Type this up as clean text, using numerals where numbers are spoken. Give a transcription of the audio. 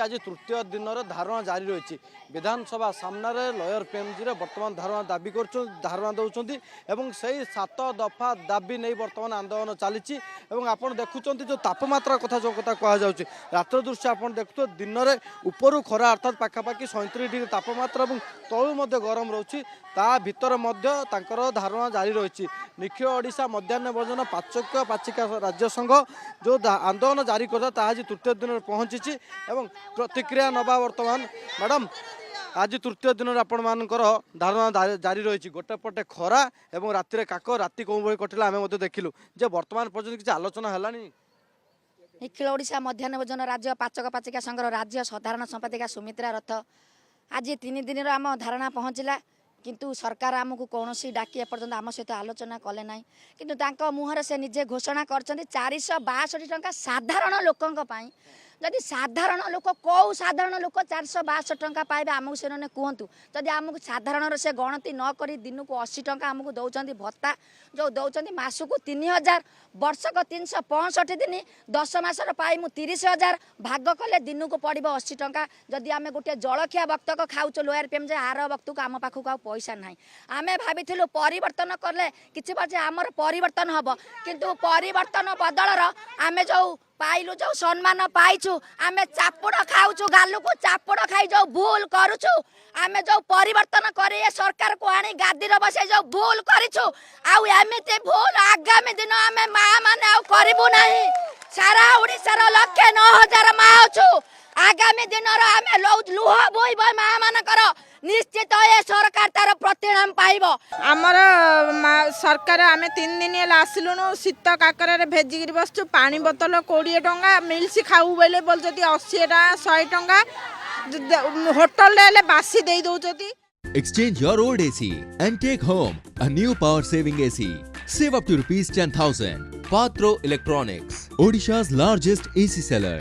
आज तृतीय दिन धारणा जारी रही विधानसभा सामने लयर पीएमजी बर्तमान धारणा दाबी कर धारणा दौरान एवं से 7 दफा दाबी नहीं बर्तमान आंदोलन चली आप देखुं जो तापमात्रा कथा जो कथा कहुच्छे रात्र दृश्य आप देखु दिन में उपरू खरा अर्थात पाखापाखि 37 डिग्री तापमात्रा और तलू गरम रोचे ता भितर धारणा जारी रही निखिल ओडिशा मध्याह्न भोजन पाचक पाचिका राज्य संघ जो आंदोलन जारी करता आज तृतीय दिन में पहुंची एवं प्रतिक्रिया नवा वर्तमान मैडम आज तृतीय दिन आपण मानकर धारणा जारी रही गोटे पटे खरा एवं राति काक राति कौ भाई कटिला आम देखिलु जे वर्तमान पर्यटन किसी आलोचना है निखिल ओडिशा मध्याह्न भोजन राज्य पाचक पाचिका संघर राज्य साधारण संपादिका सुमित्रा रथ आज 3 दिन आम धारणा पहुँचला किंतु सरकार आमको कौन डाकी एपर्तंत आम सहित आलोचना कले ना किंतु मुहर से निजे घोषणा कर 462 टंका साधारण लोकों जदि साधारण लोक कौ साधारण लोक 462 टंका पाइबे आमको से कहतु जदि आमको साधारण से गणति नक दिन को 80 टंका आमको दौरान भत्ता जो दौरान मासक 3000 वर्षक 365 दिन 10 मासर पाई मु 30,000 भाग कले दिन को पड़ो 80 टंका जदि आम गोटे जलखिया वक्तक खाऊ लोयर पीएम जे आर वक्तक आम पाखक आ पैसा ना आम भाई परिवर्तन कले कि आमर परिवर्तन हम किंतु परिवर्तन बदल आम जो पाइलु जो सम्मान पाइछु आमे चापुड़ खाऊछु गालु को चापुड़ खाई जो भूल करूछु आमे जो परिवर्तन करे सरकार को आनी गादी रे बसे जो भूल करिछु आउ एमिते भूल आगामी दिन आमे मा माने आउ करबु नाही सारा ओडिसा रो 1,09,000 मा अछु आगामी दिन रो आमे लुह बोई बोई मा मान करो निश्चित ये सरकार तार प्रतिनाम पाइब आमर सरकार आम 3 दिन आसलुनु शीत काकर भेजिक बसचु पानी बोतल 20 टंका मिलसी खाऊ बोले बोलते 80 टंका 100 टंका होटल बासी दे दौरान Exchange your old AC and take home a new power saving AC. Save up to rupees 10,000. Patro Electronics, Odisha's largest AC seller.